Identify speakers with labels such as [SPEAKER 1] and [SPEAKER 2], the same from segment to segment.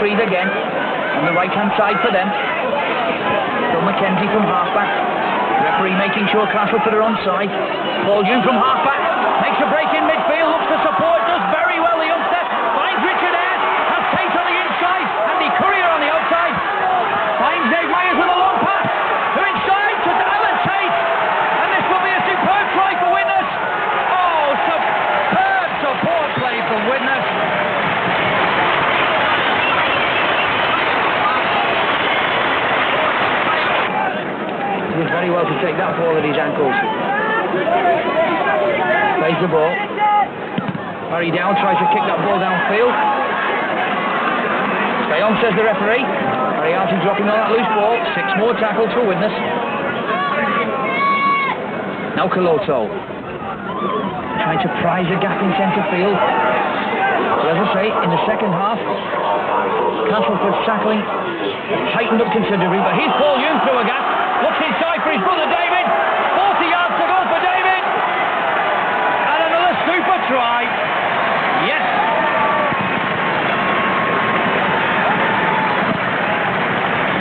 [SPEAKER 1] freed again on the right-hand side for them. Phil McKenzie from halfback. Referee making sure Castleford are onside. Paul Hume from halfback makes a break in midfield, looks for support, does very well. The youngster finds Richard Ayres, has Tate on the inside, Andy Courier on the outside. Finds Dave Myers with a long pass to inside to Alan Tate, and this will be a superb try for Widnes. Oh, superb support play from Widnes. He did very well to take that ball at his ankles. Plays the ball. Barry Down tries to kick that ball downfield. Stay on, says the referee. Barry Arty dropping on that loose ball. 6 more tackles for Widnes. Now Coloto trying to prize a gap in centre field. But as I say, in the second half, Castleford's tackling tightened up considerably. But here's Paul Hume through a gap. Looks inside for his brother David. 40 yards to go for David. And another super try. Yes.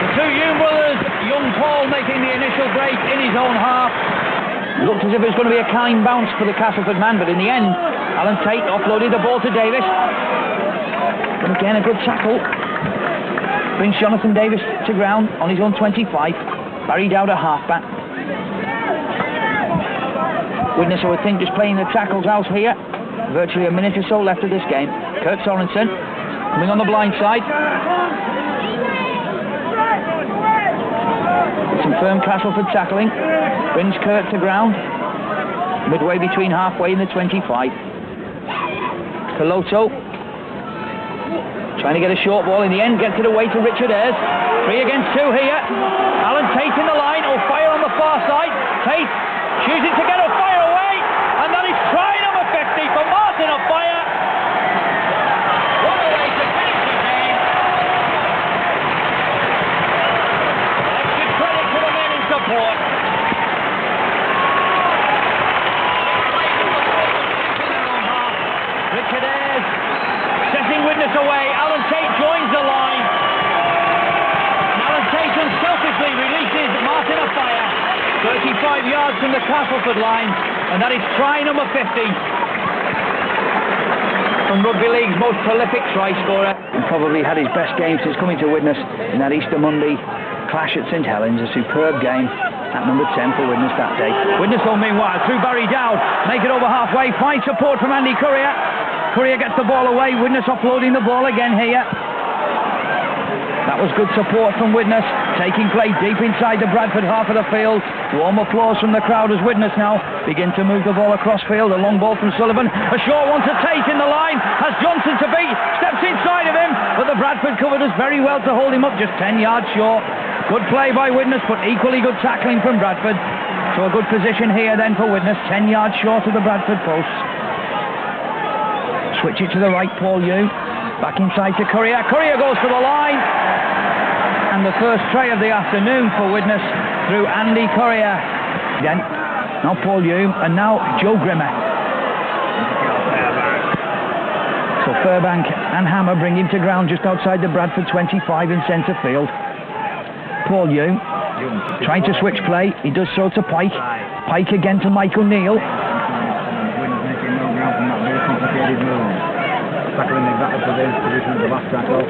[SPEAKER 1] The two Hume brothers, young Paul making the initial break in his own half. It looked as if it was going to be a kind bounce for the Castleford man, but in the end, Alan Tate offloaded the ball to Davis. And again, a good tackle. Brings Jonathan Davis to ground on his own 25. Barry Dowd at halfback. Widnes, I would think, just playing the tackles out here. Virtually a minute or so left of this game. Kurt Sorensen coming on the blind side. Some firm Castleford tackling. Brings Kurt to ground. Midway between halfway and the 25. Coloto trying to get a short ball. In the end, gets it away to Richard Ayres. 3 against 2 here. Alan Tate in the line. Oh, fire on the far side. Tate choosing to get a fire away. And that is try number 50 for Martin O'Fire. What a way to finish the game. Extra credit to the men in support. Richard Ayres setting Widnes away. Alan Tate joins the line. Tate unselfishly releases Martin O'Fire 35 yards from the Castleford line, and that is try number 50 from Rugby League's most prolific try scorer, and probably had his best game since coming to Widnes in that Easter Monday clash at St Helens. A superb game at number 10 for Widnes that day. Widnes, though, meanwhile, through Barry Dowd, make it over halfway, find support from Andy Courier. Courier gets the ball away. Widnes offloading the ball again here. That was good support from Widnes, taking play deep inside the Bradford half of the field. Warm applause from the crowd as Widnes now begin to move the ball across field. A long ball from Sullivan, a short one to Tate in the line, has Johnson to beat, steps inside of him, but the Bradford covered us very well to hold him up, just 10 yards short. Good play by Widnes, but equally good tackling from Bradford. So a good position here then for Widnes, 10 yards short of the Bradford posts. Switch it to the right, Paul Hume. Back inside to Courier. Courier goes to the line. And the first try of the afternoon for Widnes through Andy Courier. Again, now Paul Hume, and now Joe Grimmer. So Furbank and Hammer bring him to ground just outside the Bradford 25 in centre field. Paul Hume trying to switch play. He does so to Pike. Pike again to Michael Neal.
[SPEAKER 2] Tackling exactly for the position of the last tackle.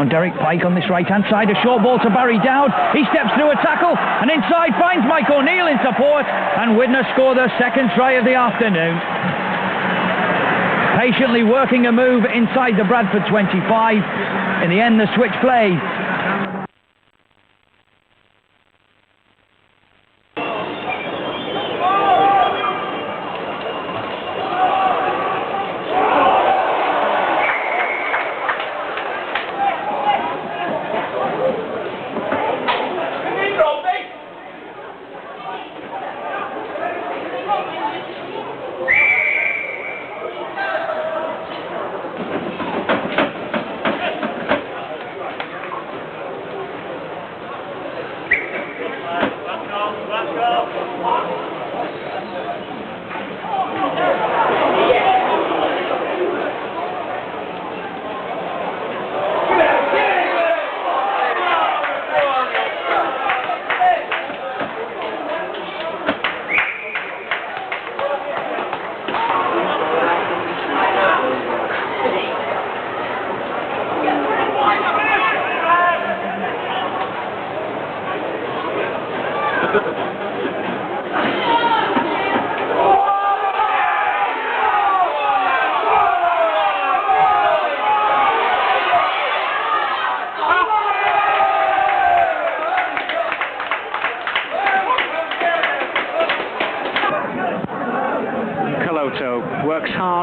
[SPEAKER 1] On Derek Pike on this right-hand side, a short ball to Barry Dowd. He steps through a tackle and inside finds Mike O'Neill in support, and Widnes score their second try of the afternoon. Patiently working a move inside the Bradford 25. In the end, the switch play.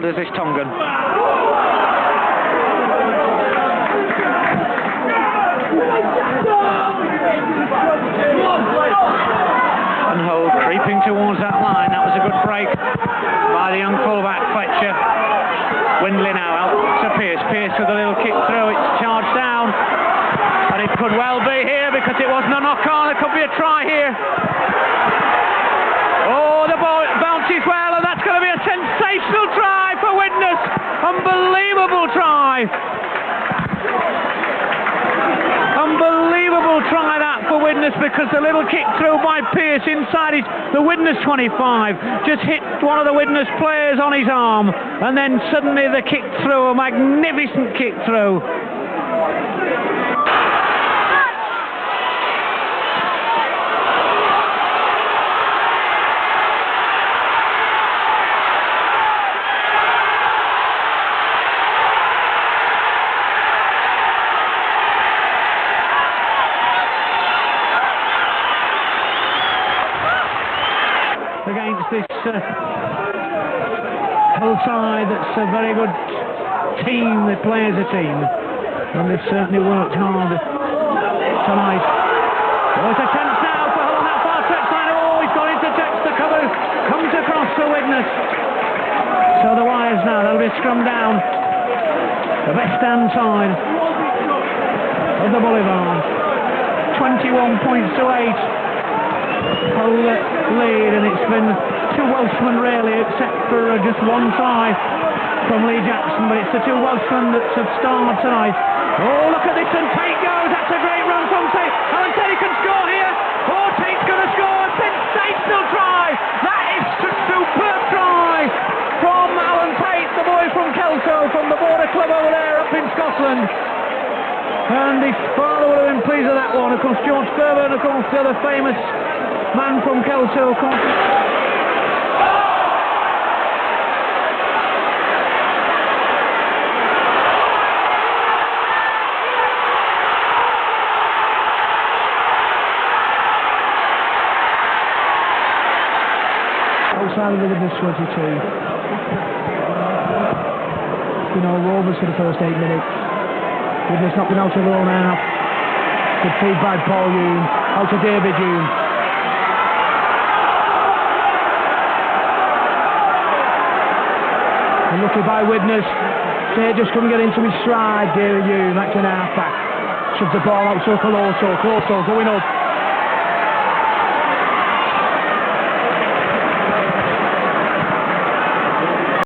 [SPEAKER 3] hard as this Tongan. And Hull creeping towards that line. That was a good break by the young fullback Fletcher. Windley now out to Pearce. Pearce with a little kick through. It's charged down. And it could well be here because it wasn't a knock-on. There could be a try here. Oh, the ball bounces well, and that's going to be a sensational try for Widnes. Unbelievable try. Unbelievable try that for Widnes, because the little kick through by Pearce inside the Widnes 25 just hit one of the Widnes players on his arm, and then suddenly the kick through, a magnificent kick through. Against this Hull side that's a very good team, that play as a team, and they've certainly worked hard tonight. Oh, it's a chance now for Hull on that far stretch line. Oh, he's got into touch, the cover comes across for Widnes. So the wires now, there'll be a scrum down the west hand side of the Boulevard. 21 points to 8. Hull lead, and it's been two Welshmen really, except for just one try from Lee Jackson, but it's the two Welshmen that have starred tonight. Oh, look at this, and Tate goes. That's a great run from Tate. Alan Tate can score here. Oh, Tate's going to score. A sensational try. That is a superb try from Alan Tate, the boy from Kelso, from the border club over there up in Scotland. And his father would have been pleased with that one. Of course, George Thurber, and of course the other famous man from Kelso.
[SPEAKER 2] Outside of the Widnes 22. You know, Rovers for the first 8 minutes. Widnes not been out of their own half. Good feed by Paul Hume. Out to David Hume. And lucky by Widnes. Say just couldn't get into his stride. David Hume, acting half back. Shoves the ball out to Coloso. Coloso going up.